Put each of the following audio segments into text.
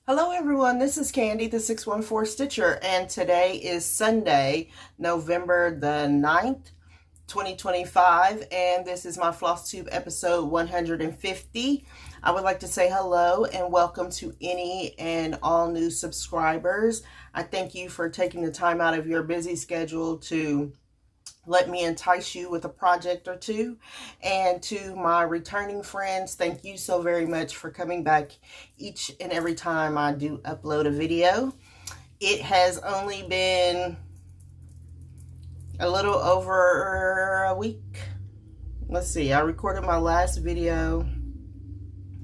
Hello everyone, this is Candy, the 614 Stitcher, and today is Sunday, November the 9th, 2025, and this is my Flosstube episode 150. I would like to say hello and welcome to any and all new subscribers. I thank you for taking the time out of your busy schedule to let me entice you with a project or two. And to my returning friends, thank you so very much for coming back each and every time I do upload a video. It has only been a little over a week. Let's see, I recorded my last video.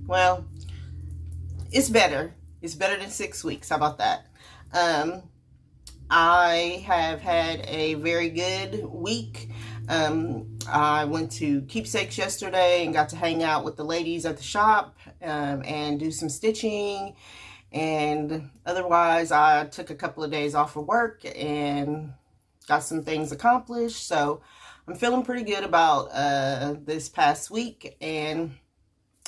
Well, it's better. It's better than 6 weeks. How about that? I have had a very good week. I went to Keepsakes yesterday and got to hang out with the ladies at the shop and do some stitching. And otherwise, I took a couple of days off of work and got some things accomplished. So I'm feeling pretty good about this past week, and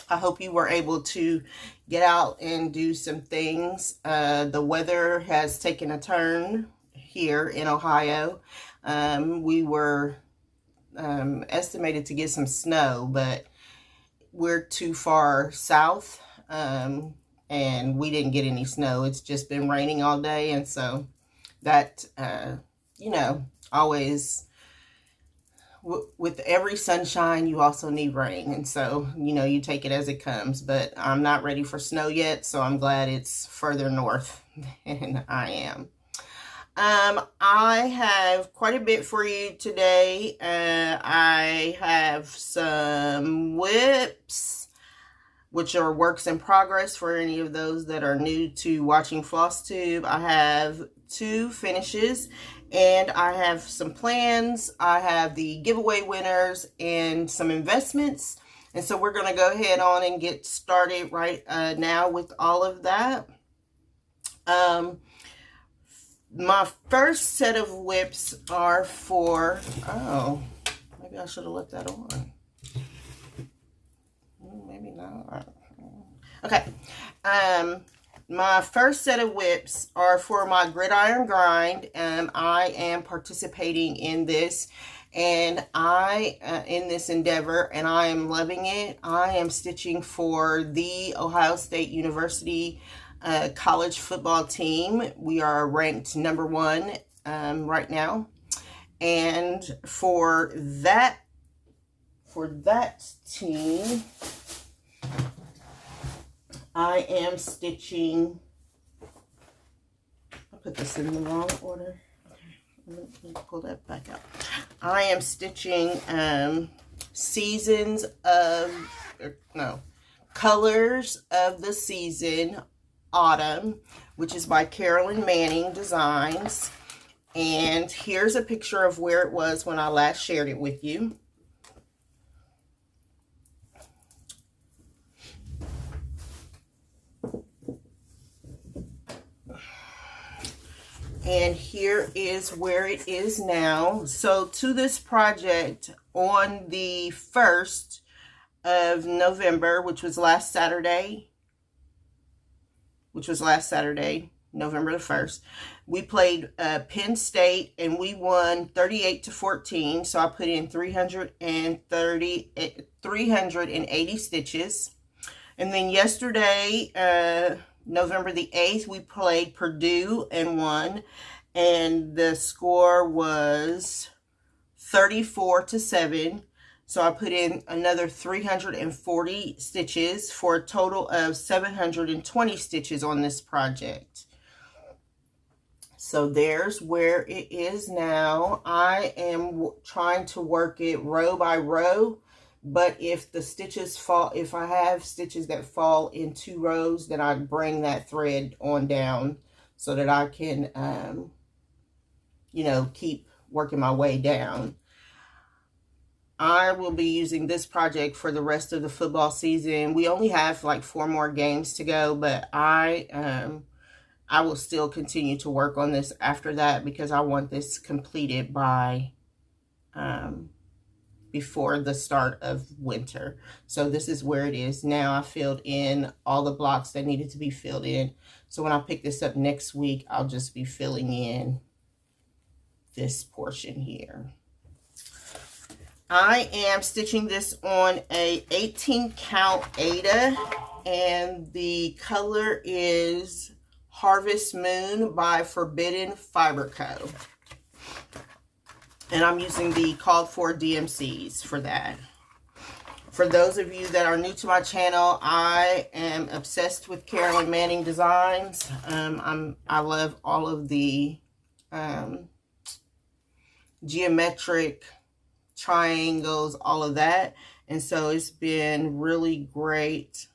I hope you were able to get out and do some things. The weather has taken a turn here in Ohio. We were estimated to get some snow, but we're too far south, and we didn't get any snow. It's just been raining all day, and so that, always... with every sunshine, you also need rain. And so, you take it as it comes. But I'm not ready for snow yet, so I'm glad it's further north than I am. I have quite a bit for you today. I have some whips, which are works in progress for any of those that are new to watching Flosstube. I have 2 finishes, and I have some plans. I have the giveaway winners and some investments. And so we're going to go ahead on and get started right now with all of that. My first set of whips are for, maybe I should have left that on. Maybe not. Okay. My first set of whips are for my gridiron grind. I am participating in this, and in this endeavor, and I am loving it. I am stitching for the Ohio State University college football team. We are ranked number 1 right now, and for that team, I am stitching, I put this in the wrong order. Okay, let me pull that back out. I am stitching Colors of the Season Autumn, which is by Carolyn Designs. And here's a picture of where it was when I last shared it with you. And here is where it is now. So to this project, on the 1st of November, which was last Saturday, November the 1st, we played Penn State, and we won 38-14. So I put in 380 stitches. And then yesterday, November the 8th, we played Purdue and won, and the score was 34-7. So I put in another 340 stitches for a total of 720 stitches on this project. So there's where it is now. I am trying to work it row by row. But if the stitches fall, if I have stitches that fall in 2 rows, then I bring that thread on down so that I can, keep working my way down. I will be using this project for the rest of the football season. We only have like 4 more games to go, but I will still continue to work on this after that, because I want this completed by before the start of winter. So this is where it is now. I filled in all the blocks that needed to be filled in. So when I pick this up next week, I'll just be filling in this portion here. I am stitching this on a 18 count Aida, and the color is Harvest Moon by Forbidden Fiber Co. And I'm using the called for DMCs for that. For those of you that are new to my channel, I am obsessed with Carolyn Manning designs. I love all of the geometric triangles, all of that. And so it's been really great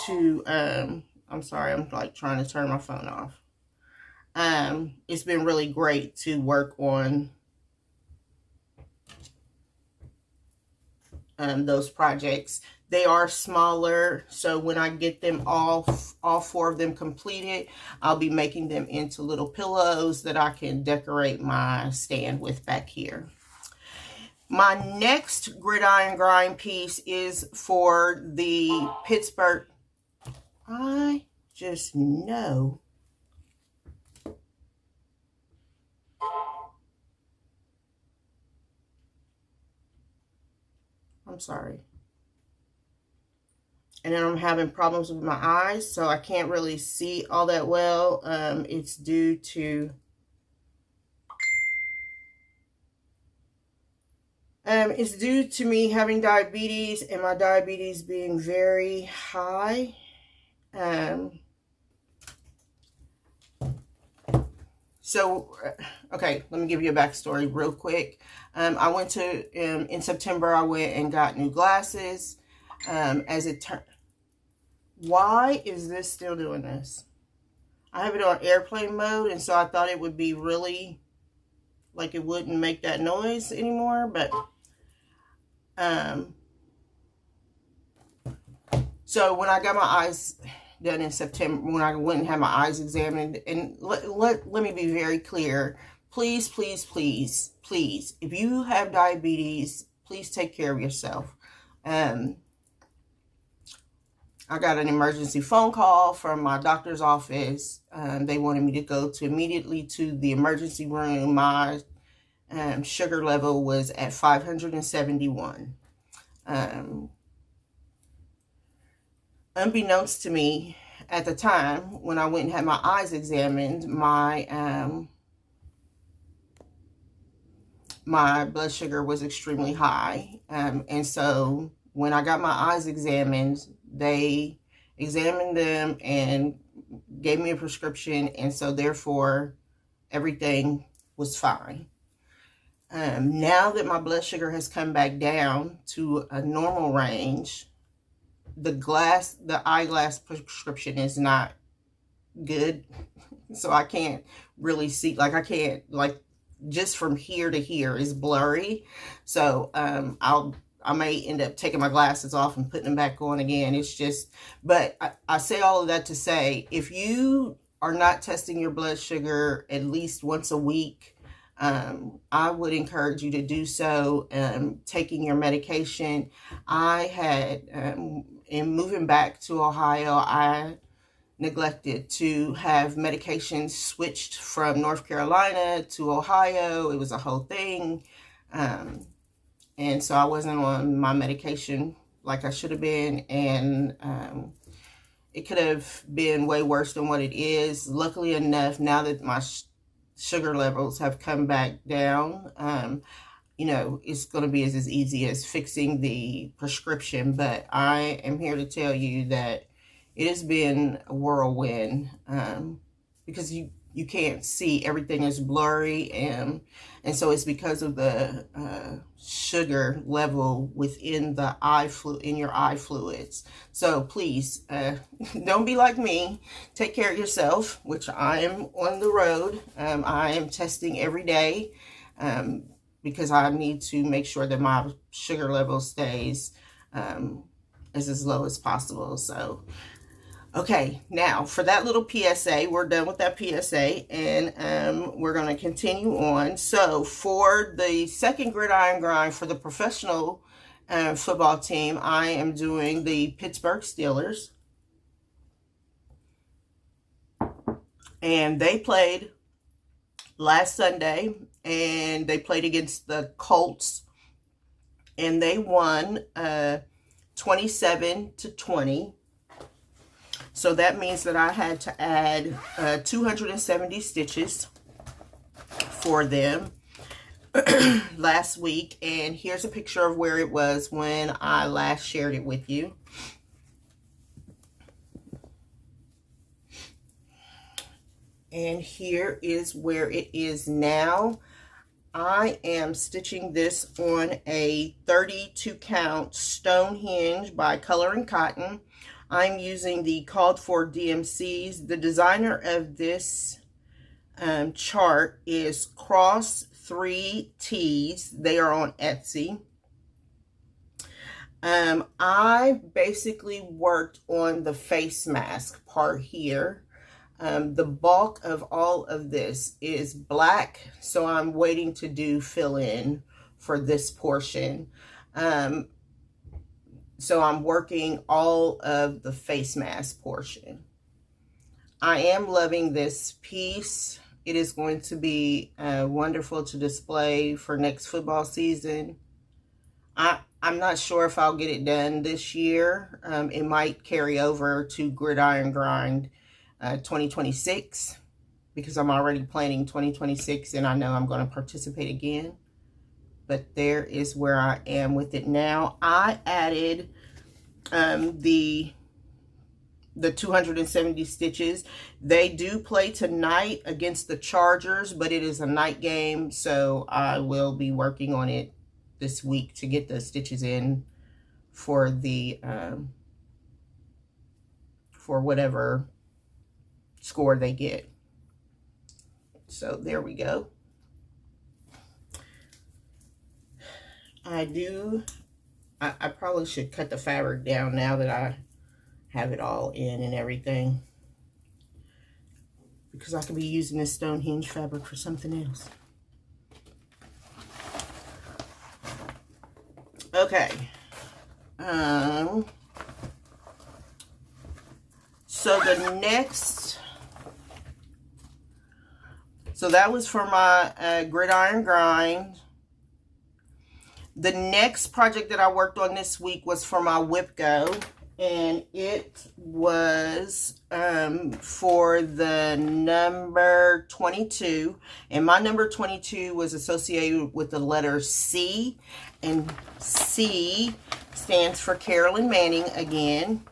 to, I'm sorry, I'm like trying to turn my phone off. It's been really great to work on those projects. They are smaller, so when I get them all 4 of them completed, I'll be making them into little pillows that I can decorate my stand with back here. My next gridiron grind piece is for the Pittsburgh. I just know. I'm sorry. And then I'm having problems with my eyes, so I can't really see all that well. It's due to me having diabetes and my diabetes being very high. Okay, let me give you a backstory real quick. I went to, in September, I went and got new glasses. As it turned, why is this still doing this? I have it on airplane mode, and so I thought it would be really, like it wouldn't make that noise anymore, but, so when I got my eyes done in September, when I went and had my eyes examined, and let me be very clear, please, please, please, please, if you have diabetes, please take care of yourself. I got an emergency phone call from my doctor's office. They wanted me to go immediately to the emergency room. My sugar level was at 571. Unbeknownst to me, at the time, when I went and had my eyes examined, my blood sugar was extremely high. And so when I got my eyes examined, they examined them and gave me a prescription, and so therefore everything was fine. Now that my blood sugar has come back down to a normal range, the eyeglass prescription is not good, so I can't really see, like I can't, like just from here to here is blurry. So I may end up taking my glasses off and putting them back on again. It's just, but I say all of that to say, if you are not testing your blood sugar at least once a week, I would encourage you to do so, taking your medication. I had, in moving back to Ohio, I neglected to have medication switched from North Carolina to Ohio. It was a whole thing. And so I wasn't on my medication like I should have been, and it could have been way worse than what it is. Luckily enough, now that my sugar levels have come back down, you know, it's going to be as easy as fixing the prescription. But I am here to tell you that it has been a whirlwind, because you can't see, everything is blurry, and so it's because of the sugar level within the in your eye fluids. So please, don't be like me. Take care of yourself, which I am on the road. I am testing every day, because I need to make sure that my sugar level stays as low as possible. So Okay, now for that little PSA, we're done with that PSA, and we're going to continue on. So for the second gridiron grind for the professional football team, I am doing the Pittsburgh Steelers. And they played last Sunday, and they played against the Colts, and they won 27-20. So that means that I had to add 270 stitches for them last week. And here's a picture of where it was when I last shared it with you. And here is where it is now. I am stitching this on a 32 count stone hinge by Color and Cotton. I'm using the called for DMCs. The designer of this chart is Cross 3 T's. They are on Etsy. I basically worked on the face mask part here. The bulk of all of this is black, so I'm waiting to do fill in for this portion. So I'm working all of the face mask portion. I am loving this piece. It is going to be wonderful to display for next football season. I'm not sure if I'll get it done this year. It might carry over to Gridiron Grind 2026, because I'm already planning 2026 and I know I'm going to participate again. But there is where I am with it now. I added the 270 stitches. They do play tonight against the Chargers, but it is a night game, so I will be working on it this week to get the stitches in for the for whatever score they get. So there we go. I probably should cut the fabric down now that I have it all in and everything, because I could be using this stone hinge fabric for something else. Okay. So the next, so that was for my gridiron grind. The next project that I worked on this week was for my whip go, and it was for the number 22, and my number 22 was associated with the letter C, and C stands for Carolyn Manning again.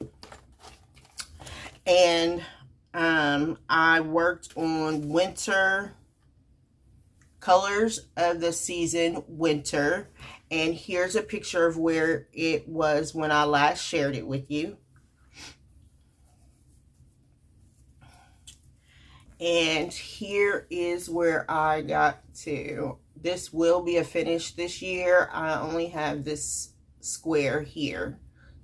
And I worked on winter colors of the season, winter. And here's a picture of where it was when I last shared it with you. And here is where I got to. This will be a finish this year. I only have this square here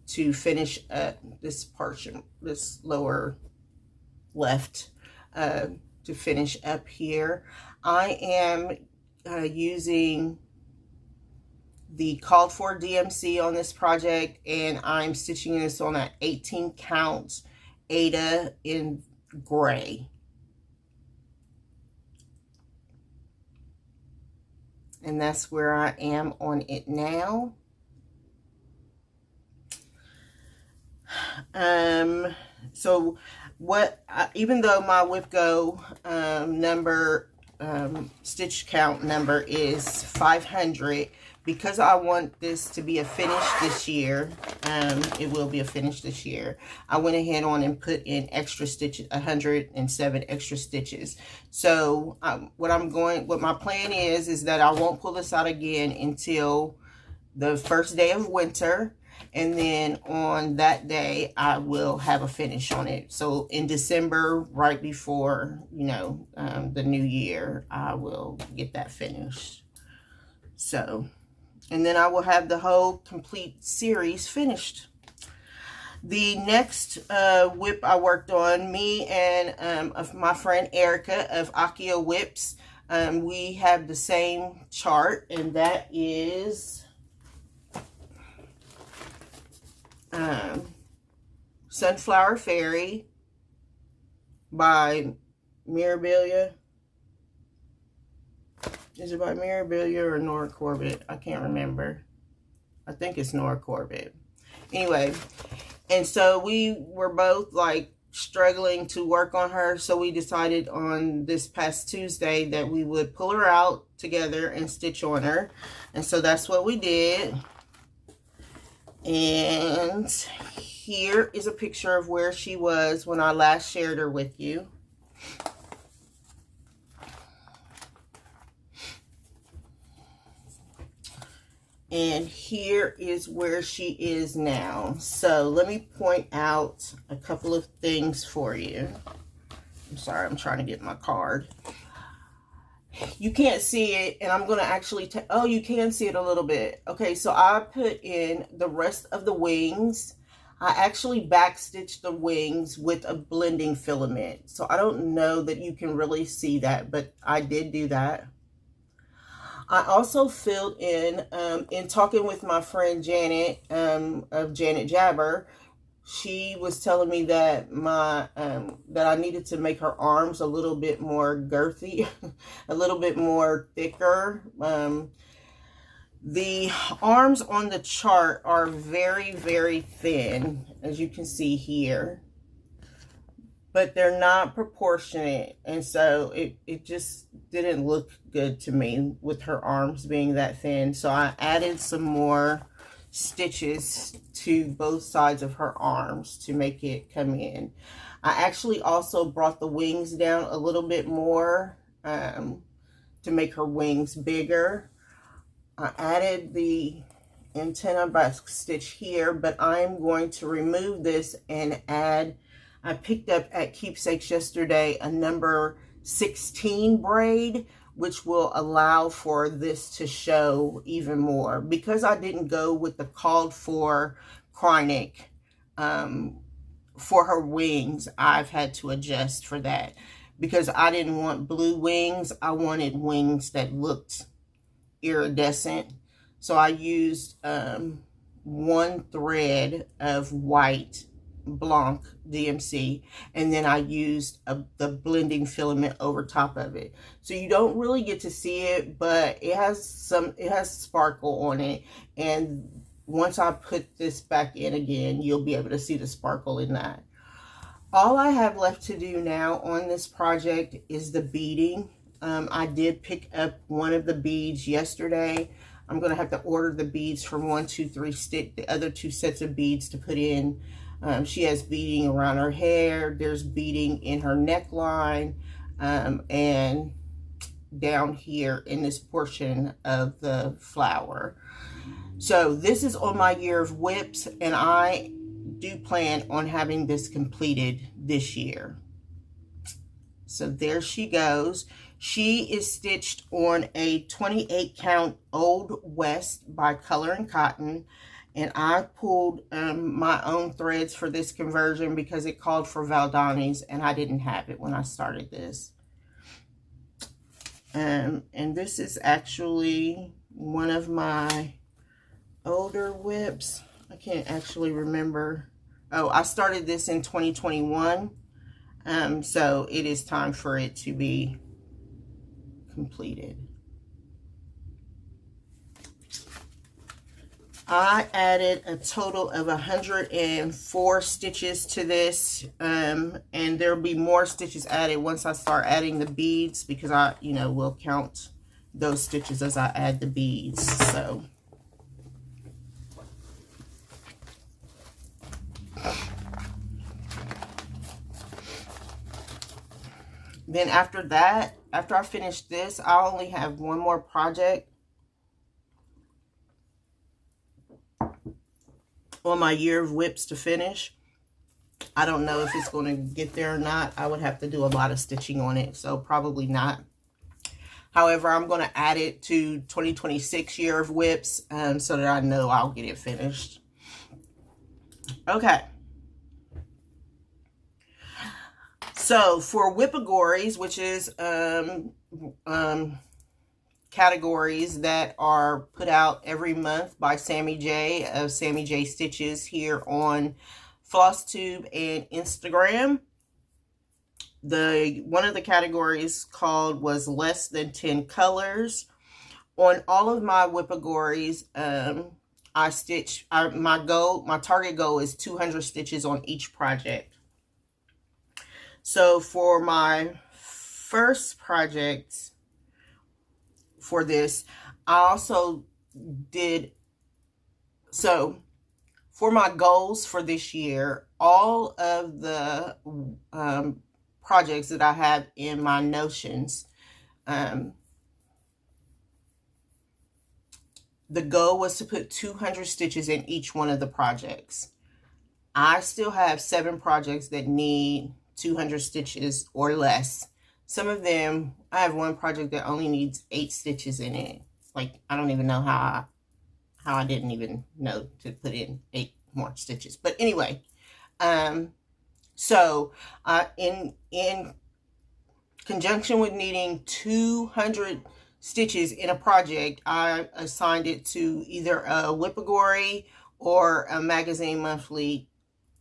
to finish up this portion, this lower left, to finish up here. I am using the called for DMC on this project, and I'm stitching this on an 18 count Ada in gray. And that's where I am on it now. So what, even though my whip go number, stitch count number is 500, because I want this to be a finish this year, it will be a finish this year, I went ahead on and put in extra stitches, 107 extra stitches. So what my plan is that I won't pull this out again until the first day of winter. And then on that day, I will have a finish on it. So in December, right before, you know, the new year, I will get that finished. So, and then I will have the whole complete series finished. The next whip I worked on, me and of my friend Erica of Akio Whips, we have the same chart, and that is Sunflower Fairy by Mirabilia. Is it by Mirabilia or Nora Corbett? I can't remember. I think it's Nora Corbett. Anyway, and so we were both like struggling to work on her, so we decided on this past Tuesday that we would pull her out together and stitch on her. And so that's what we did. And here is a picture of where she was when I last shared her with you. And here is where she is now. So let me point out a couple of things for you. I'm sorry, I'm trying to get my card. You can't see it, and I'm going to actually take, oh, you can see it a little bit. Okay, so I put in the rest of the wings. I actually backstitched the wings with a blending filament. So I don't know that you can really see that, but I did do that. I also filled in talking with my friend Janet, of Janet Jabber. She was telling me that that I needed to make her arms a little bit more girthy, a little bit more thicker. The arms on the chart are very, very thin, as you can see here, but they're not proportionate, and so it just didn't look good to me with her arms being that thin. So I added some more stitches to both sides of her arms to make it come in. I actually also brought the wings down a little bit more to make her wings bigger. I added the antenna back stitch here, but I'm going to remove this and add, I picked up at Keepsakes yesterday a number 16 braid, which will allow for this to show even more. Because I didn't go with the called for chronic for her wings, I've had to adjust for that. Because I didn't want blue wings, I wanted wings that looked iridescent. So I used one thread of white Blanc DMC, and then I used the blending filament over top of it. So you don't really get to see it, but it has sparkle on it, and once I put this back in again, you'll be able to see the sparkle in that. All I have left to do now on this project is the beading. I did pick up one of the beads yesterday. I'm going to have to order the beads from 1, 2, 3 stick, the other 2 sets of beads to put in. She has beading around her hair. There's beading in her neckline, and down here in this portion of the flower. So this is on my year of whips, and I do plan on having this completed this year. So there she goes. She is stitched on a 28 count Old West by Color and Cotton. And I pulled my own threads for this conversion because it called for Valdani's, and I didn't have it when I started this. And this is actually one of my older whips. I can't actually remember. Oh, I started this in 2021. So it is time for it to be completed. I added a total of 104 stitches to this, and there'll be more stitches added once I start adding the beads, because I, will count those stitches as I add the beads. So then after that, after I finish this, I only have one more project on my year of whips to finish. I don't know if it's going to get there or not. I would have to do a lot of stitching on it, so probably not. However, I'm going to add it to 2026 year of whips, so that I know I'll get it finished. Okay, So for Whippagories, which is categories that are put out every month by Sammy J of Sammy J Stitches here on Flosstube and Instagram. One of the categories was less than 10 colors. On all of my Whippagories, I stitch, my target goal is 200 stitches on each project. So for my first project for this, I also did, so for my goals for this year, all of the projects that I have in my notions, the goal was to put 200 stitches in each one of the projects. I still have 7 projects that need 200 stitches or less. Some of them, I have one project that only needs 8 stitches in it. Like, I don't even know how I didn't even know to put in 8 more stitches. But anyway, so in conjunction with needing 200 stitches in a project, I assigned it to either a Whippagory or a Magazine Monthly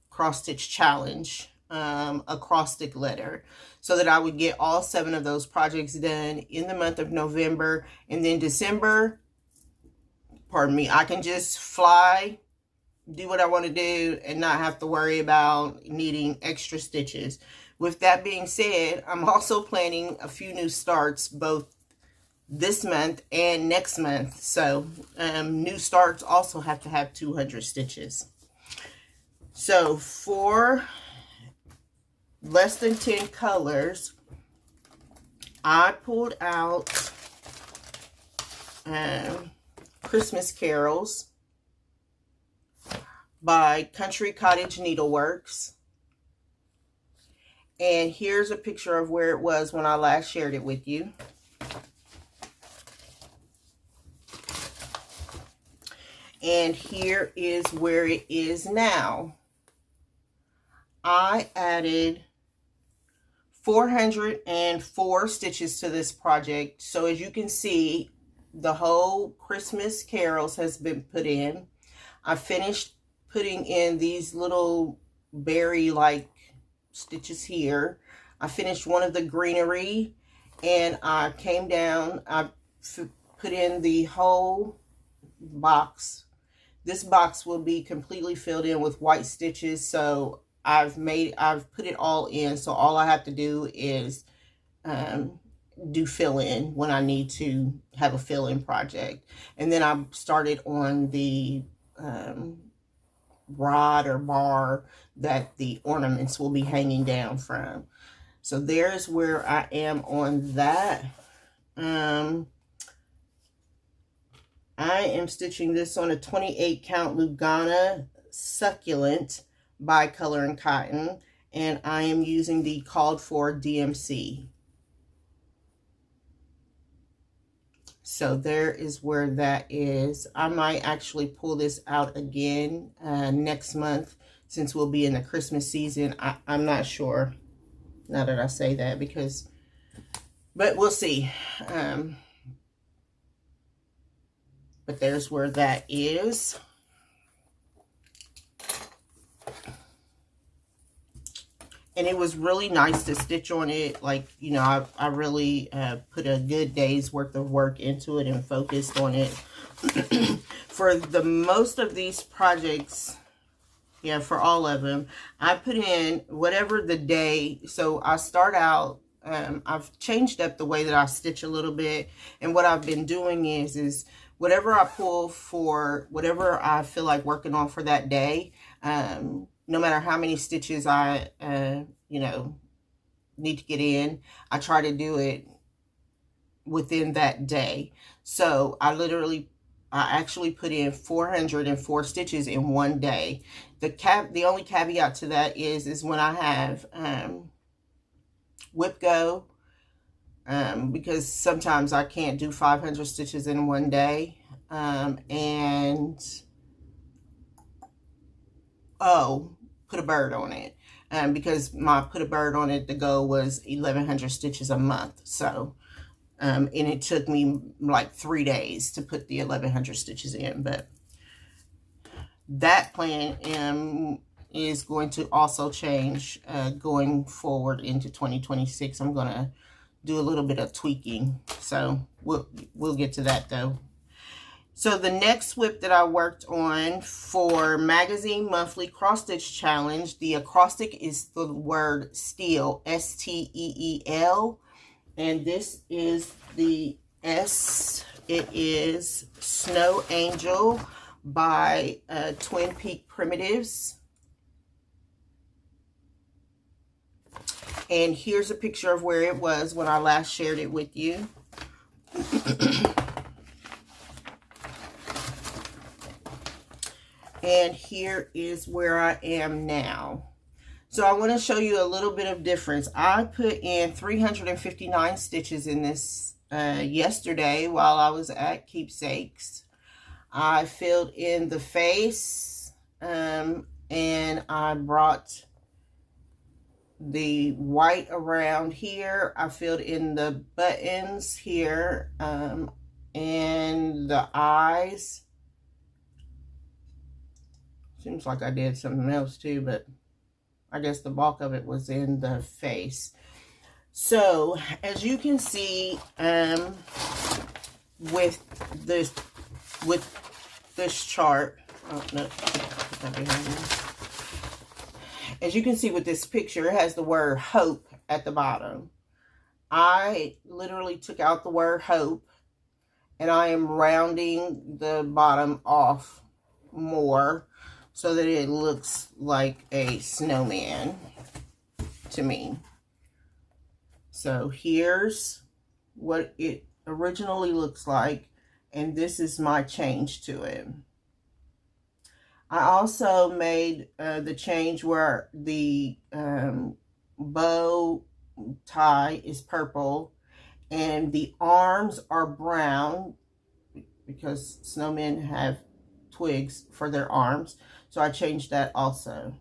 cross stitch challenge, a cross stick letter, so that I would get all 7 of those projects done in the month of November. And then December, pardon me, I can just fly, do what I want to do, and not have to worry about needing extra stitches. With that being said, I'm also planning a few new starts both this month and next month. So new starts also have to have 200 stitches. So for less than 10 colors, I pulled out Christmas Carols by Cottage Needleworks. And here's a picture of where it was when I last shared it with you. And here is where it is now. I added 404 stitches to this project. So as you can see, the whole Christmas Carols has been put in. I finished putting in these little berry-like stitches here. I finished one of the greenery, and I came down, I put in the whole box. This box will be completely filled in with white stitches, so I've put it all in, so all I have to do is do fill-in when I need to have a fill-in project. And then I started on the rod or bar that the ornaments will be hanging down from. So there's where I am on that. I am stitching this on a 28 count Lugana Succulent by Color and Cotton, and I am using the called for DMC. So there is where that is. I might actually pull this out again next month, since we'll be in the Christmas season. I'm not sure, now that I say that, but we'll see. But there's where that is. And it was really nice to stitch on it. Like, you know, I really put a good day's worth of work into it and focused on it. For the most of these projects, yeah, for all of them, I put in whatever the day. So I start out, I've changed up the way that I stitch a little bit. And what I've been doing is whatever I pull for, whatever I feel like working on for that day, no matter how many stitches I, you know, need to get in, I try to do it within that day. So I actually put in 404 stitches in one day. The only caveat to that is when I have whip go, because sometimes I can't do 500 stitches in one day. And put a bird on it. because my put a bird on it, the goal was 1,100 stitches a month. So, and it took me like 3 days to put the 1,100 stitches in. But that plan is going to also change going forward into 2026. I'm going to do a little bit of tweaking. So we'll get to that though. So the next whip that I worked on for Magazine Monthly Cross Stitch Challenge, the acrostic is the word steel, S-T-E-E-L. And this is the S. It is Snow Angel by Twin Peak Primitives. And here's a picture of where it was when I last shared it with you. And here is where I am now. So I want to show you a little bit of difference. I put in 359 stitches in this yesterday while I was at Keepsakes. I filled in the face and I brought the white around here. I filled in the buttons here and the eyes. Seems like I did something else too, but I guess the bulk of it was in the face. So as you can see, with this chart, oh no, put that behind me. As you can see with this picture, it has the word hope at the bottom. I literally took out the word hope and I am rounding the bottom off more so that it looks like a snowman to me. So here's what it originally looks like, and this is my change to it. I also made the change where the bow tie is purple and the arms are brown because snowmen have twigs for their arms. So I changed that also.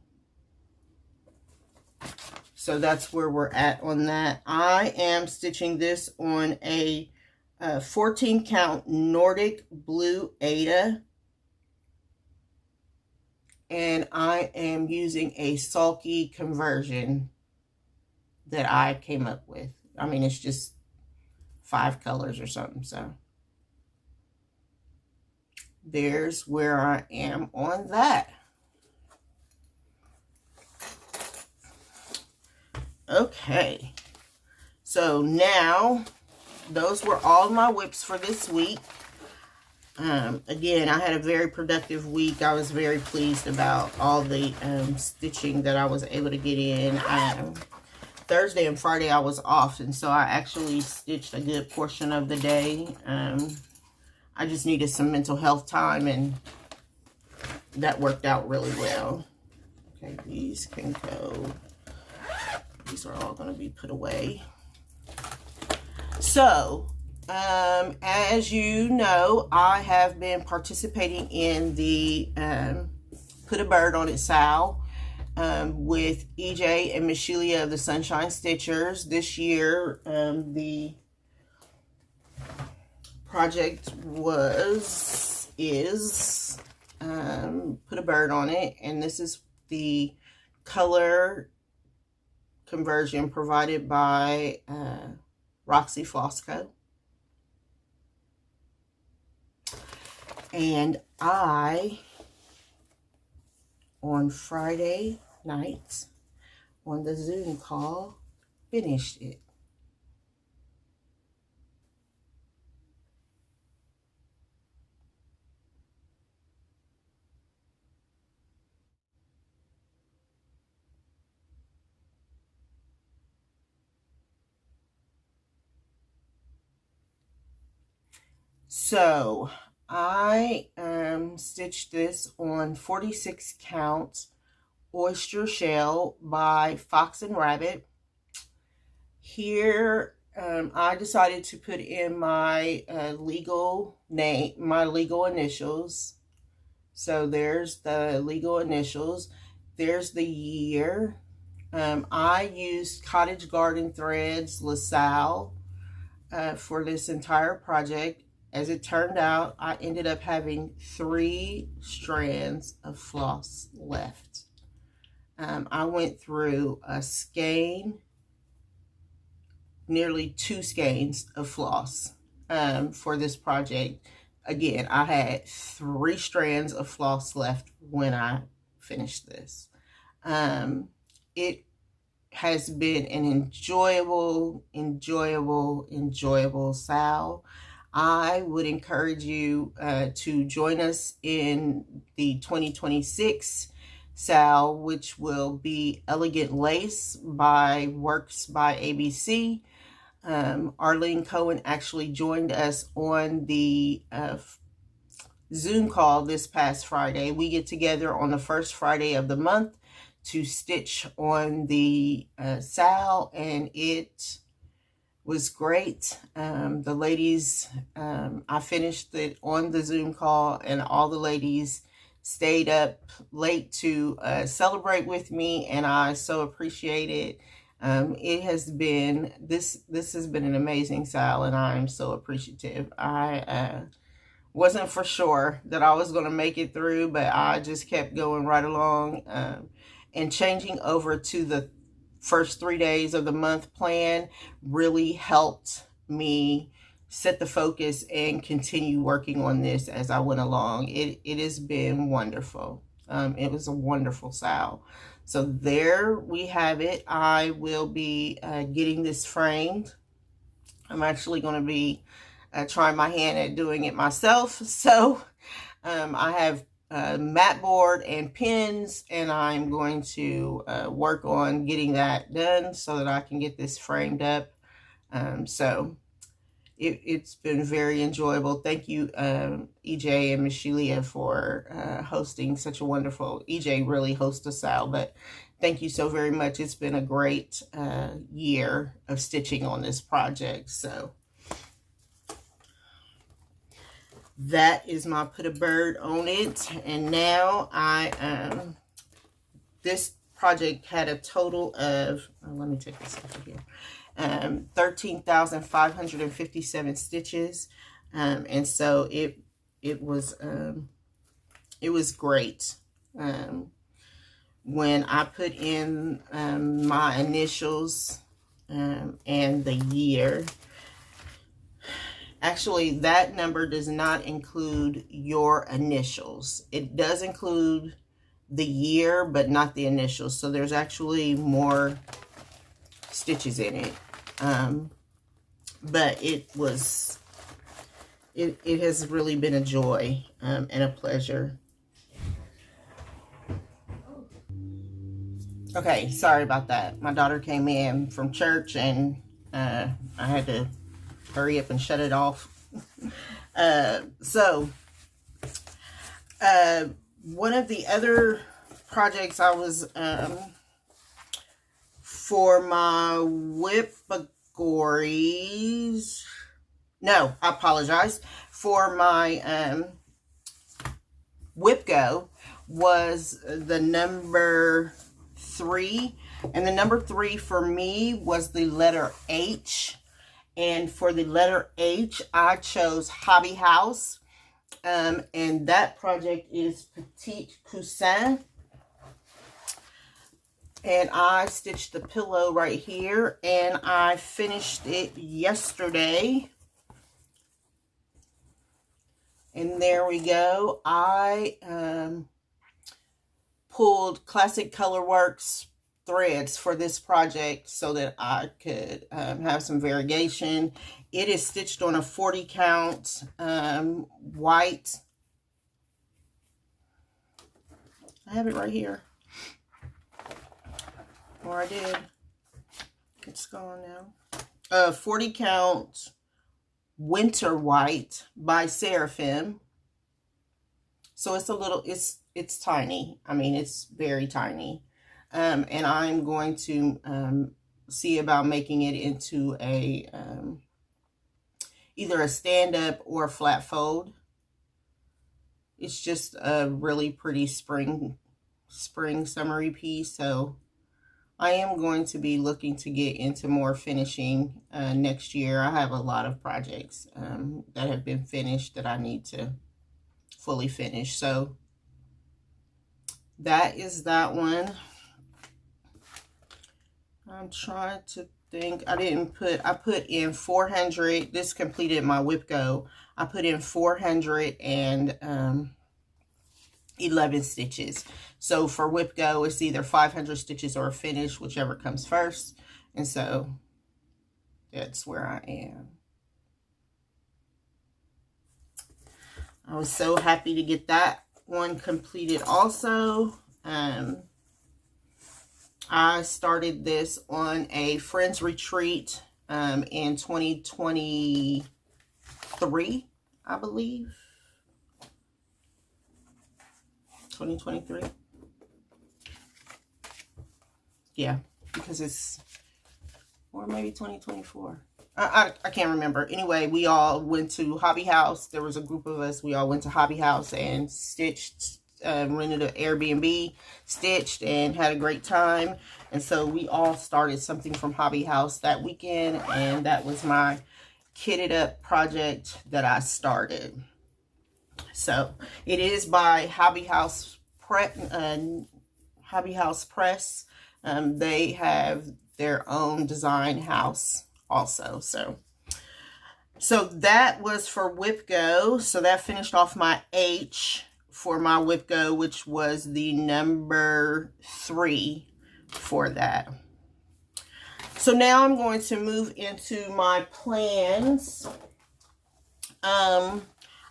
So that's where we're at on that. I am stitching this on a 14 count Nordic Blue Ada. And I am using a sulky conversion that I came up with. I mean, it's just 5 colors or something. So there's where I am on that. Okay, so now those were all my whips for this week. Again, I had a very productive week. I was very pleased about all the stitching that I was able to get in. Thursday and Friday I was off, and so I actually stitched a good portion of the day. I just needed some mental health time, and that worked out really well. Okay, these can go. These are all going to be put away. So, as you know, I have been participating in the Put a Bird on It Sal with EJ and Miss Shelia of the Sunshine Stitchers. This year, the project is Put a Bird on It, and this is the color conversion provided by Roxy Flosstube. And I, on Friday nights, on the Zoom call, finished it. So I stitched this on 46 count oyster shell by Fox and Rabbit. Here I decided to put in my legal name, my legal initials. So there's the legal initials. There's the year. I used Cottage Garden Threads LaSalle for this entire project. As it turned out, I ended up having 3 strands of floss left. I went through a skein, nearly 2 skeins of floss for this project. Again, I had 3 strands of floss left when I finished this. It has been an enjoyable sale. I would encourage you to join us in the 2026 sale, which will be Elegant Lace by Works by ABC. Arlene Cohen actually joined us on the Zoom call this past Friday. We get together on the first Friday of the month to stitch on the sale, and it was great. The ladies, I finished it on the Zoom call, and all the ladies stayed up late to celebrate with me, and I so appreciate it. It has been, this has been an amazing sale, and I am so appreciative. I wasn't for sure that I was going to make it through, but I just kept going right along, and changing over to the first 3 days of the month plan really helped me set the focus and continue working on this as I went along. It has been wonderful. It was a wonderful sale. So there we have it. I will be getting this framed. I'm actually going to be trying my hand at doing it myself. So I have mat board and pins, and I'm going to work on getting that done so that I can get this framed up. So it's been very enjoyable. Thank you, EJ and Miss Shelia, for hosting such a wonderful, EJ really hosts a sale, but thank you so very much. It's been a great year of stitching on this project. So that is my put a bird on it. And now this project had a total of, let me take this over here, 13,557 stitches. And so it was great. When I put in my initials and the year, actually, that number does not include your initials. It does include the year, but not the initials. So there's actually more stitches in it. But it has really been a joy and a pleasure. Okay, sorry about that. My daughter came in from church, and I had to hurry up and shut it off. One of the other projects I was, for my whip-a-gories, no, I apologize, for my whip go was the number 3, and the number 3 for me was the letter H. And for the letter H, I chose Hobby House. And that project is Petite Coussin. And I stitched the pillow right here. And I finished it yesterday. And there we go. I pulled Classic Colorworks threads for this project so that I could have some variation. It is stitched on a 40 count white. I have it right here, or I did. It's gone now. 40 count winter white by Seraphim. So it's a little, it's tiny. I mean, it's very tiny. And I'm going to see about making it into a either a stand-up or a flat fold. It's just a really pretty spring summery piece, so I am going to be looking to get into more finishing next year. I have a lot of projects that have been finished that I need to fully finish. So that is that one. I'm trying to think. I put in 400. This completed my whip go. I put in 411 stitches. So for whip go, it's either 500 stitches or a finish, whichever comes first. And so that's where I am. I was so happy to get that one completed also. I started this on a friend's retreat in 2023, I believe. 2023. Yeah, because it's, or maybe 2024. I can't remember. Anyway, we all went to Hobby House. There was a group of us. We all went to Hobby House and stitched, rented an Airbnb, stitched, and had a great time. And so we all started something from Hobby House that weekend, and that was my kitted up project that I started. So it is by Hobby House Press. They have their own design house also. So that was for whip go. So that finished off my H for my whip go, which was the number 3 for that. So now I'm going to move into my plans.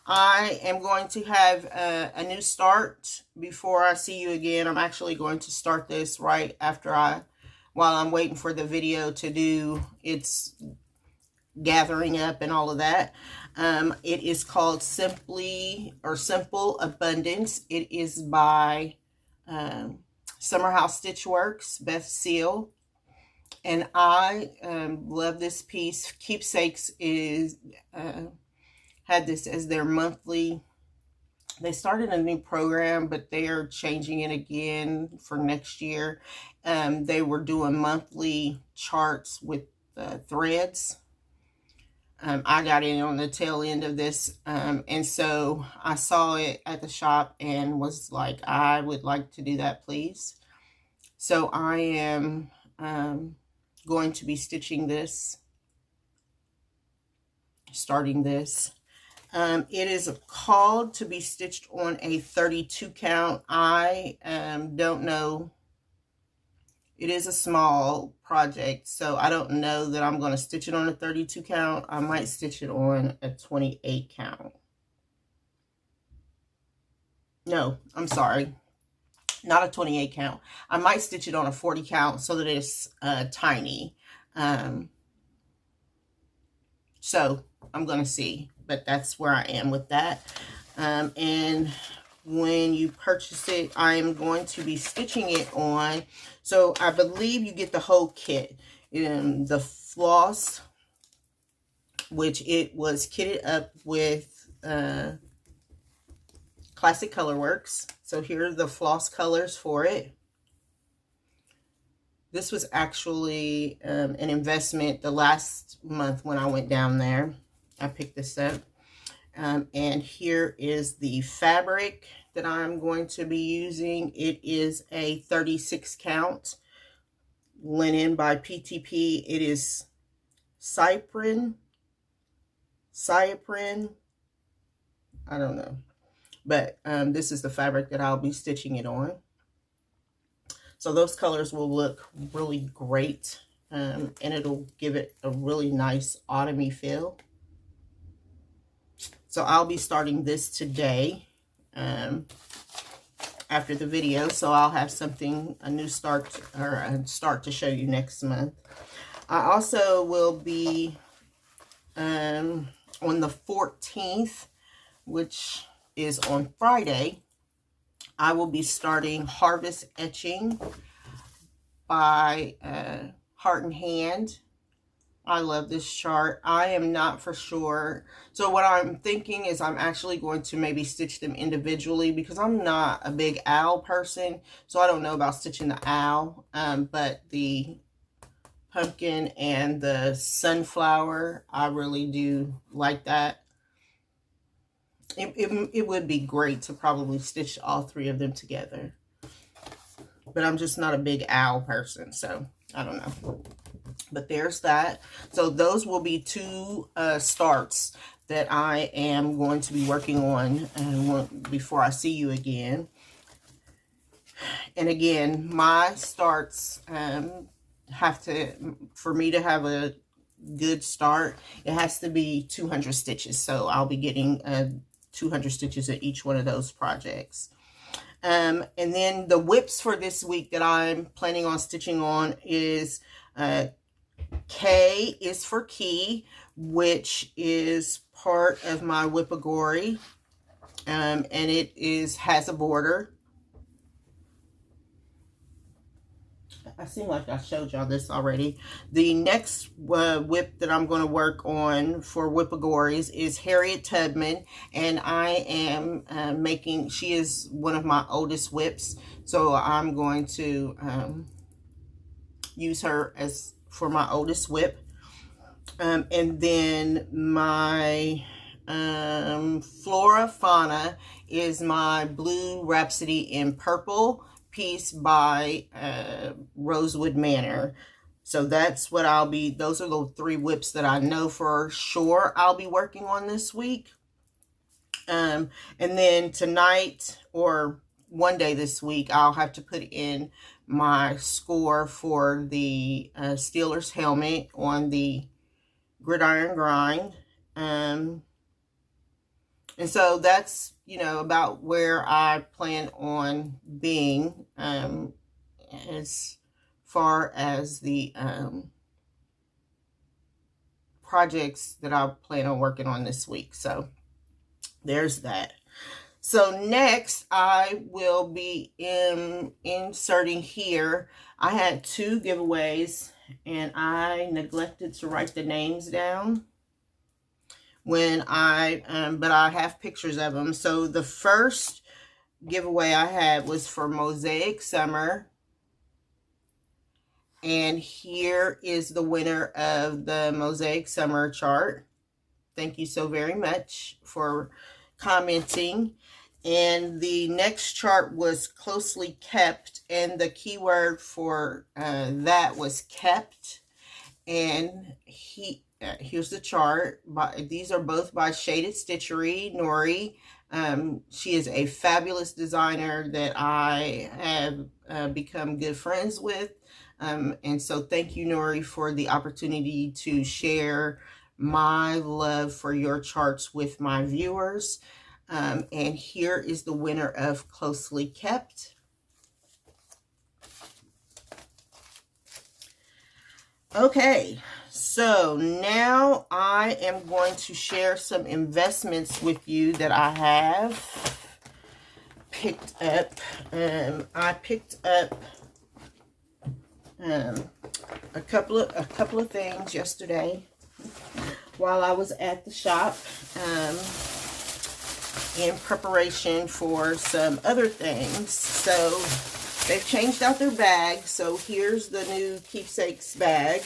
I am going to have a new start before I see you again. I'm actually going to start this right after while I'm waiting for the video to do its gathering up and all of that. It is called Simple Abundance. It is by Summer House Stitch Works, Beth Seal. And I love this piece. Keepsakes is had this as their monthly. They started a new program, but they are changing it again for next year. They were doing monthly charts with threads. I got in on the tail end of this, and so I saw it at the shop and was like, I would like to do that, please. So I am going to be stitching this, starting this. It is called to be stitched on a 32 count. I don't know. It is a small project, so I don't know that I'm going to stitch it on a 32 count. I might stitch it on a 28 count. No, I'm sorry. Not a 28 count. I might stitch it on a 40 count so that it's tiny. So I'm going to see. But that's where I am with that. And when you purchase it, I'm going to be stitching it on. So I believe you get the whole kit. The floss, which it was kitted up with Classic Colorworks. So here are the floss colors for it. This was actually an investment the last month when I went down there. I picked this up. And here is the fabric that I'm going to be using. It is a 36 count linen by PTP. It is cyprin. I don't know. But this is the fabric that I'll be stitching it on. So those colors will look really great. And it'll give it a really nice autumny feel. So I'll be starting this today after the video. So I'll have something, a new start, or a start to show you next month. I also will be on the 14th, which is on Friday. I will be starting Harvest Etching by Heart and Hand. I love this chart. I am not for sure. So what I'm thinking is I'm actually going to maybe stitch them individually because I'm not a big owl person. So I don't know about stitching the owl. But the pumpkin and the sunflower, I really do like that. It would be great to probably stitch all three of them together. But I'm just not a big owl person, so I don't know. But there's that. So those will be two starts that I am going to be working on before I see you again. And again, my starts have to, for me to have a good start, it has to be 200 stitches. So I'll be getting 200 stitches at each one of those projects. And then the whips for this week that I'm planning on stitching on is K is for key, which is part of my whipagori, and it has a border. I seem like I showed y'all this already. The next whip that I'm going to work on for whipagories is Harriet Tubman, and I am making, she is one of my oldest whips, so I'm going to use her as for my oldest whip. And then my Flora Fauna is my Blue Rhapsody in Purple piece by Rosewood Manor. So that's what I'll be, those are the three whips that I know for sure I'll be working on this week. And then tonight or one day this week, I'll have to put in my score for the Steelers helmet on the Gridiron Grind. And so that's, you know, about where I plan on being as far as the projects that I plan on working on this week. So there's that. So next I will be inserting here. I had 2 giveaways and I neglected to write the names down when but I have pictures of them. So the first giveaway I had was for Mosaic Summer. And here is the winner of the Mosaic Summer chart. Thank you so very much for commenting. And the next chart was Closely Kept, and the keyword for that was kept. And here's the chart. These are both by Shaded Stitchery, Nori. She is a fabulous designer that I have become good friends with. And so thank you, Nori, for the opportunity to share my love for your charts with my viewers. And here is the winner of Closely Kept. Okay, so now I am going to share some investments with you that I have picked up. I picked up a couple of things yesterday while I was at the shop in preparation for some other things. So they've changed out their bag. So here's the new Keepsakes bag.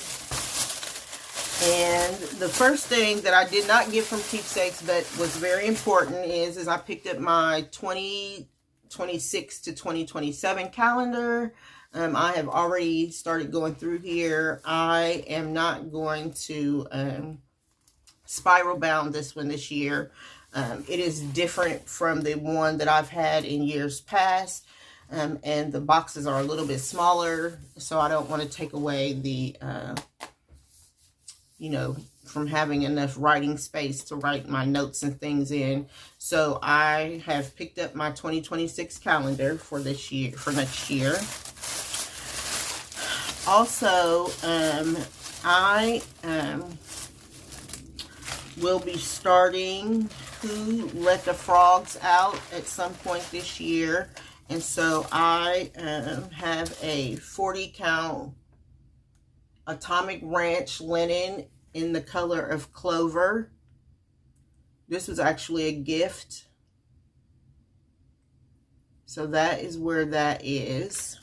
And the first thing that I did not get from Keepsakes but was very important is I picked up my 2026 to 2027 calendar. I have already started going through here. I am not going to spiral bound this one this year. It is different from the one that I've had in years past. And the boxes are a little bit smaller, so I don't want to take away the, you know, from having enough writing space to write my notes and things in. So I have picked up my 2026 calendar for this year, for next year. Also, I will be starting Who Let the Frogs Out at some point this year. And so I have a 40 count Atomic Ranch linen in the color of Clover. This was actually a gift. So that is where that is.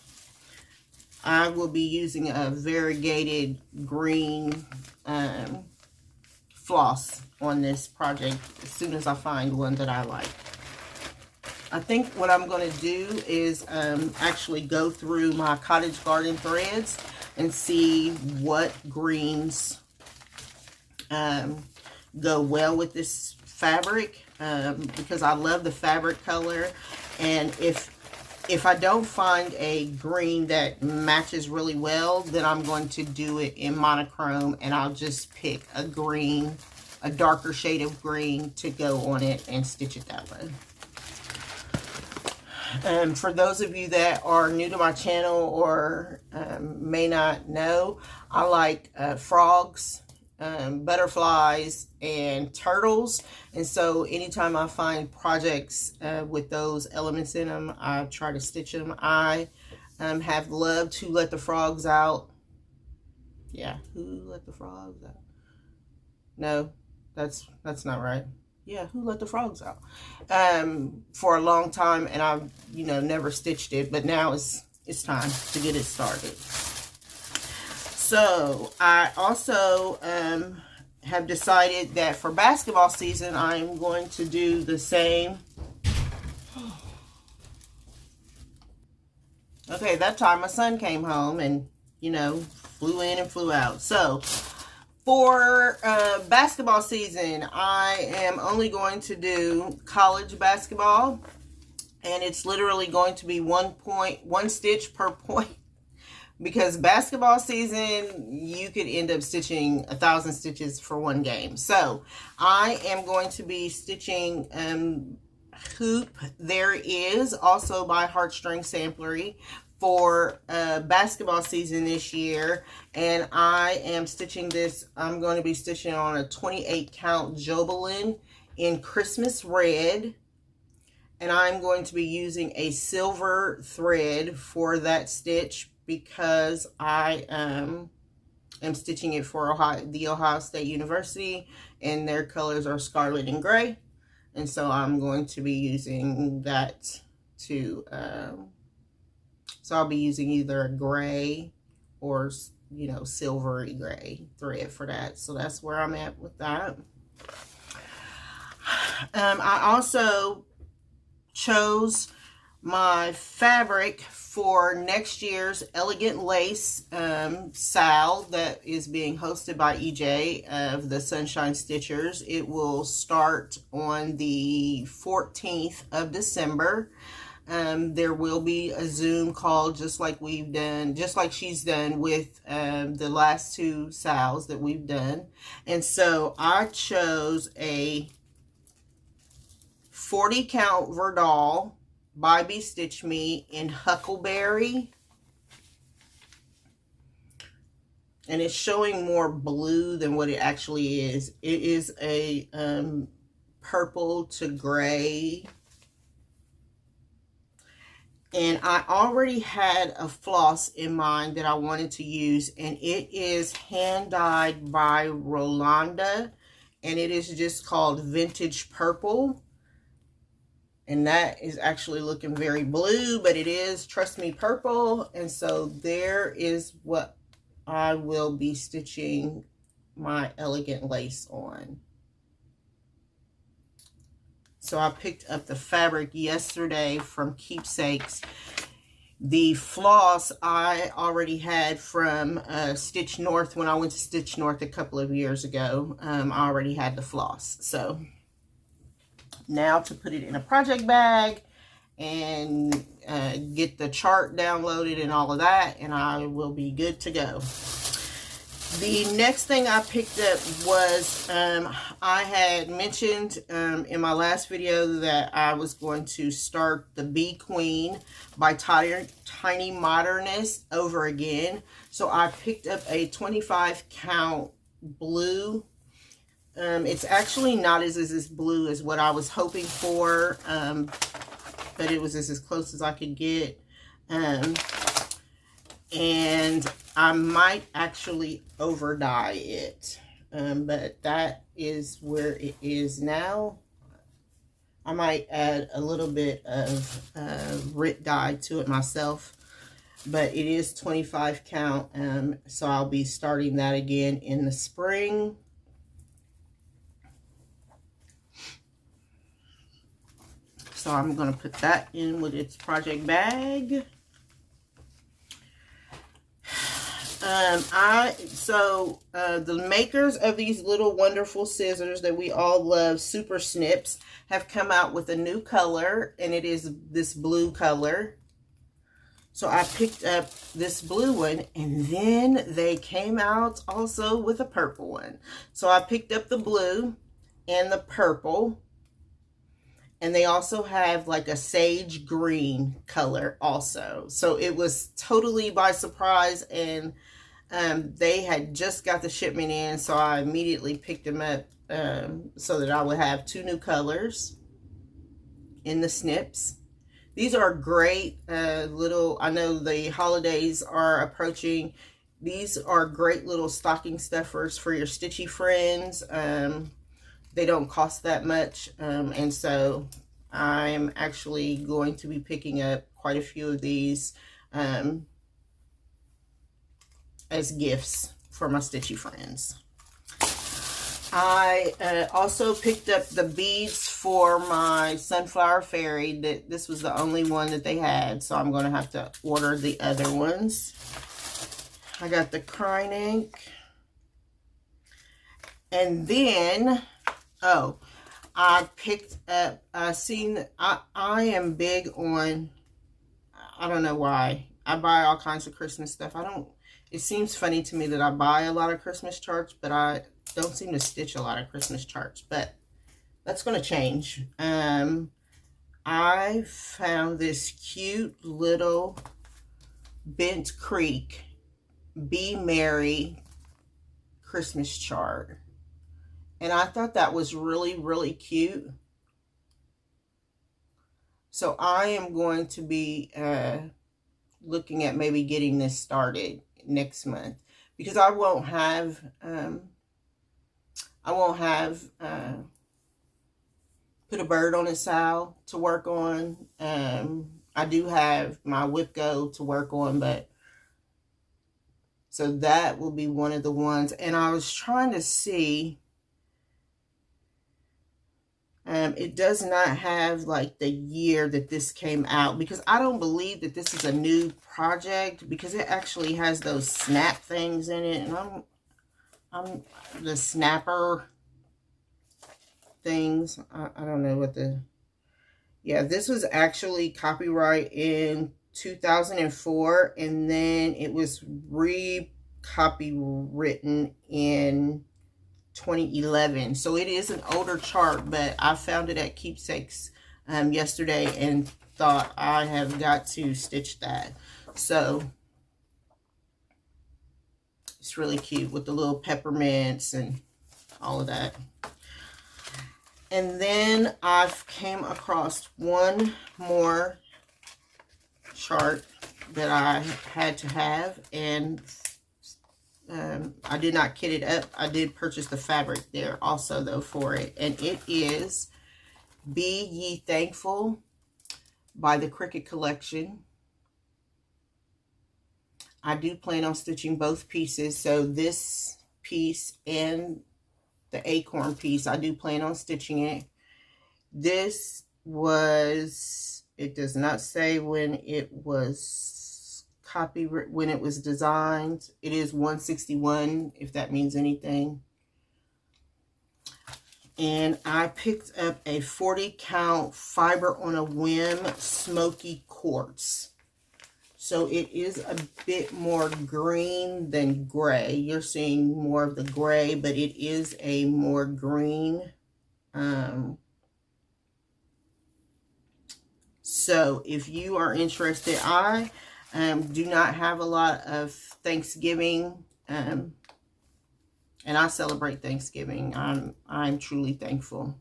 I will be using a variegated green floss on this project as soon as I find one that I like. I think what I'm going to do is actually go through my Cottage Garden threads and see what greens go well with this fabric, because I love the fabric color. And if I don't find a green that matches really well, then I'm going to do it in monochrome, and I'll just pick a green, a darker shade of green to go on it and stitch it that way. For those of you that are new to my channel or may not know, I like frogs, butterflies, and turtles. And so anytime I find projects with those elements in them, I try to stitch them. I have loved Who Let the Frogs Out. Yeah, Who Let the Frogs Out? No, that's not right. Yeah, Who Let the Frogs Out? For a long time, and I've, never stitched it, but now it's time to get it started. So I also have decided that for basketball season, I'm going to do the same. Okay, that time my son came home and, flew in and flew out. So for basketball season, I am only going to do college basketball, and it's literally going to be one stitch per point, because basketball season, you could end up stitching 1,000 stitches for one game. So I am going to be stitching Hoop There Is, also by Heartstring Samplery, for basketball season this year. And I am stitching this, I'm going to be stitching on a 28 count Jobelin in Christmas Red. And I'm going to be using a silver thread for that stitch, because I am stitching it for the Ohio State University, and their colors are scarlet and gray. And so I'm going to be using that to, so I'll be using either a gray or, silvery gray thread for that. So that's where I'm at with that. I also chose my fabric for next year's Elegant Lace sale that is being hosted by EJ of the Sunshine Stitchers. It will start on the 14th of December. There will be a Zoom call just like she's done with the last two sales that we've done. And so I chose a 40 count Verdal by Be Stitch Me in Huckleberry. And it's showing more blue than what it actually is. It is a purple to gray. And I already had a floss in mind that I wanted to use, and it is hand dyed by Rolanda, and it is just called Vintage Purple. And that is actually looking very blue, but it is, trust me, purple. And so there is what I will be stitching my Elegant Lace on. So I picked up the fabric yesterday from Keepsakes. The floss I already had from Stitch North when I went to Stitch North a couple of years ago. I already had the floss. So now to put it in a project bag and get the chart downloaded and all of that, and I will be good to go. The next thing I picked up was, I had mentioned in my last video that I was going to start the Bee Queen by Tiny Modernist over again. So I picked up a 25 count blue. It's actually not as blue as what I was hoping for, but it was as close as I could get. And I might actually over dye it. But that is where it is now. I might add a little bit of RIT dye to it myself, but it is 25 count, so I'll be starting that again in the spring. So I'm going to put that in with its project bag. The makers of these little wonderful scissors that we all love, Super Snips, have come out with a new color, and it is this blue color. So I picked up this blue one, and then they came out also with a purple one. So I picked up the blue and the purple, and they also have like a sage green color also. So it was totally by surprise, and they had just got the shipment in, so I immediately picked them up so that I would have 2 new colors in the snips. These are great little, I know the holidays are approaching. These are great little stocking stuffers for your stitchy friends. They don't cost that much, and so I'm actually going to be picking up quite a few of these as gifts for my stitchy friends. I also picked up the beads for my Sunflower Fairy. This was the only one that they had, so I'm going to have to order the other ones. I got the crying ink. And then, oh, I picked up, I am big on, I don't know why, I buy all kinds of Christmas stuff. It seems funny to me that I buy a lot of Christmas charts, but I don't seem to stitch a lot of Christmas charts, but that's going to change. I found this cute little Bent Creek Be Merry Christmas chart. And I thought that was really, really cute. So I am going to be looking at maybe getting this started next month, because I won't have put a bird on a sow to work on. I do have my whip go to work on, but so that will be one of the ones. And I was trying to see, it does not have like the year that this came out, because I don't believe that this is a new project, because it actually has those snap things in it, and I'm the snapper things. I don't know what yeah, this was actually copyright in 2004, and then it was re-copywritten in 2011. So it is an older chart, but I found it at Keepsakes yesterday and thought I have got to stitch that. So it's really cute with the little peppermints and all of that. And then I came across one more chart that I had to have, and I did not kit it up. I did purchase the fabric there also, though, for it. And it is Be Ye Thankful by the Cricket Collection. I do plan on stitching both pieces. So this piece and the acorn piece, I do plan on stitching it. This was, it does not say when it was when it was designed. It is 161, if that means anything. And I picked up a 40 count Fiber on a Whim Smoky Quartz. So it is a bit more green than gray. You're seeing more of the gray, but it is a more green. So if you are interested, I do not have a lot of Thanksgiving, and I celebrate Thanksgiving. I'm truly thankful.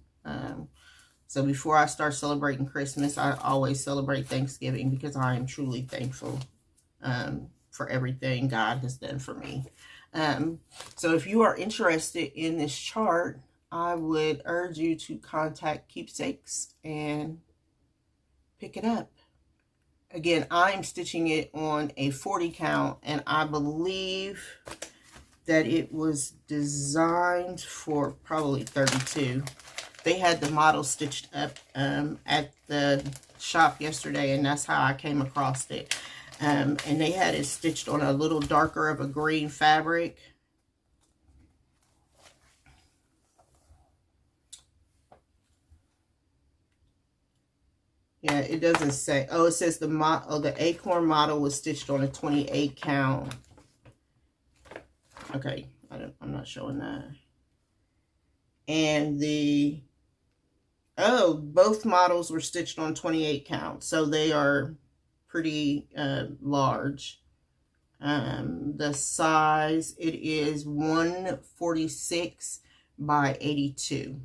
So before I start celebrating Christmas, I always celebrate Thanksgiving, because I am truly thankful for everything God has done for me. So if you are interested in this chart, I would urge you to contact Keepsakes and pick it up. Again, I'm stitching it on a 40 count, and I believe that it was designed for probably 32. They had the model stitched up at the shop yesterday, and that's how I came across it. And they had it stitched on a little darker of a green fabric. Yeah, it doesn't say. Oh, it says the acorn model was stitched on a 28 count. Okay, I'm not showing that. And both models were stitched on 28 count, so they are pretty large. The size, it is 146 by 82.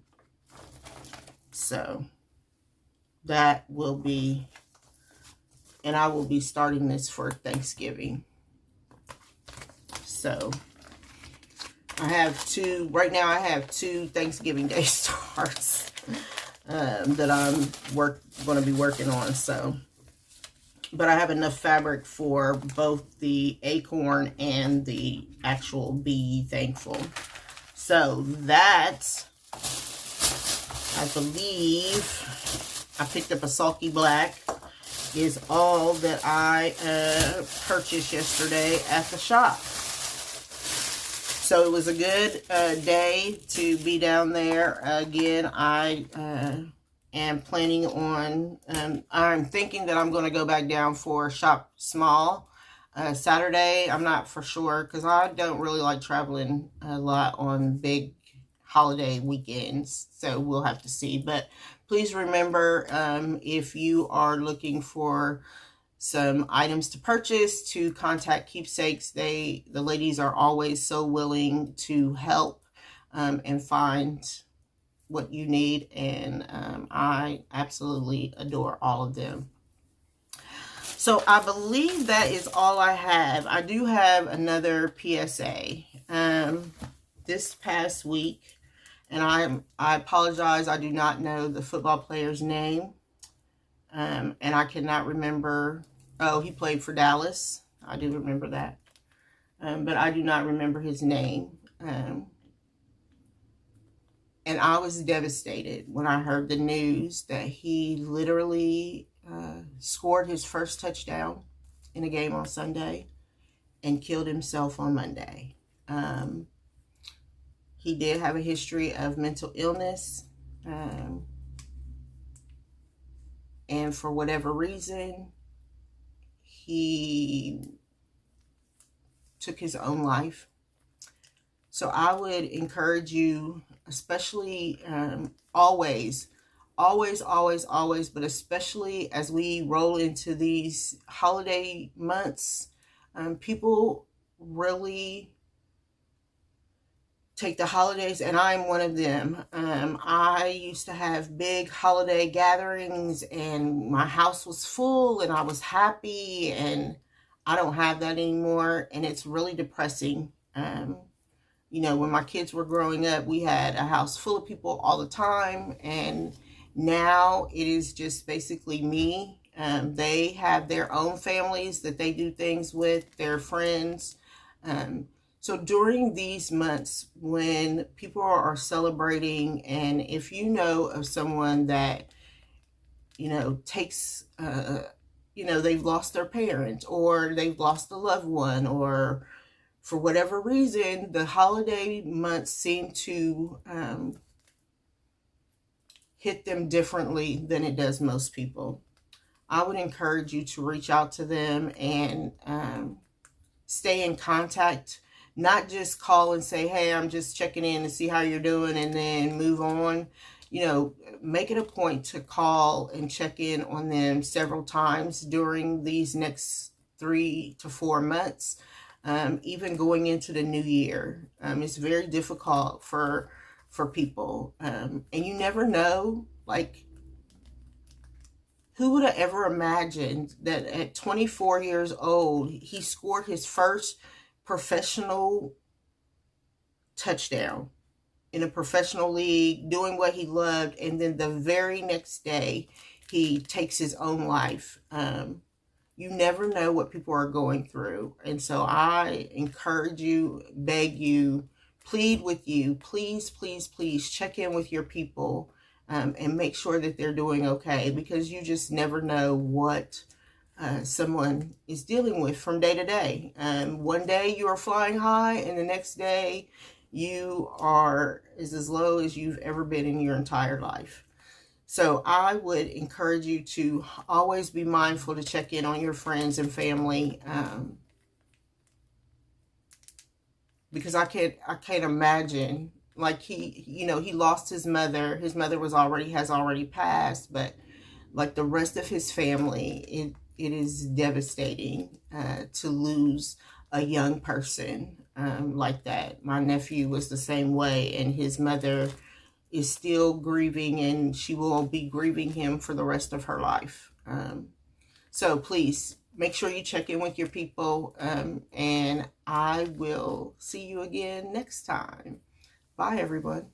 So that will be, and I will be starting this for Thanksgiving. So right now I have two Thanksgiving Day starts that I'm going to be working on. So, but I have enough fabric for both the acorn and the actual Be Thankful. So that, I believe, I picked up a sulky black, is all that I purchased yesterday at the shop. So it was a good day to be down there. Again, I am planning on, I'm thinking that I'm going to go back down for Shop Small Saturday. I'm not for sure because I don't really like traveling a lot on big holiday weekends. So we'll have to see. But please remember, if you are looking for some items to purchase, to contact Keepsakes. The ladies are always so willing to help and find what you need, and I absolutely adore all of them. So I believe that is all I have. I do have another PSA. This past week, and I apologize, I do not know the football player's name. And I cannot remember. Oh, he played for Dallas. I do remember that. But I do not remember his name. And I was devastated when I heard the news that he literally scored his first touchdown in a game on Sunday and killed himself on Monday. He did have a history of mental illness. And for whatever reason, he took his own life. So I would encourage you, especially always, but especially as we roll into these holiday months, people really take the holidays, and I'm one of them. I used to have big holiday gatherings, and my house was full, and I was happy, and I don't have that anymore, and it's really depressing. You know, when my kids were growing up, we had a house full of people all the time, and now it is just basically me. They have their own families that they do things with, their friends. So during these months when people are celebrating, and if you know of someone that, you know, takes, you know, they've lost their parent, or they've lost a loved one, or for whatever reason, the holiday months seem to hit them differently than it does most people. I would encourage you to reach out to them and stay in contact. Not just call and say, hey, I'm just checking in to see how you're doing, and then move on. You know, make it a point to call and check in on them several times during these next 3 to 4 months, even going into the new year. It's very difficult for people, and you never know, like, Who would have ever imagined that at 24 years old, he scored his first professional touchdown in a professional league, doing what he loved, and then the very next day, he takes his own life. You never know what people are going through. And so I encourage you, beg you, plead with you, please, please, please check in with your people and make sure that they're doing okay, because you just never know what someone is dealing with from day to day. One day you are flying high, and the next day you are as low as you've ever been in your entire life. So I would encourage you to always be mindful to check in on your friends and family, because I can't imagine, like, he lost his mother. His mother has already passed, but like the rest of his family, it is devastating to lose a young person like that. My nephew was the same way, and his mother is still grieving, and she will be grieving him for the rest of her life. So please make sure you check in with your people, and I will see you again next time. Bye, everyone.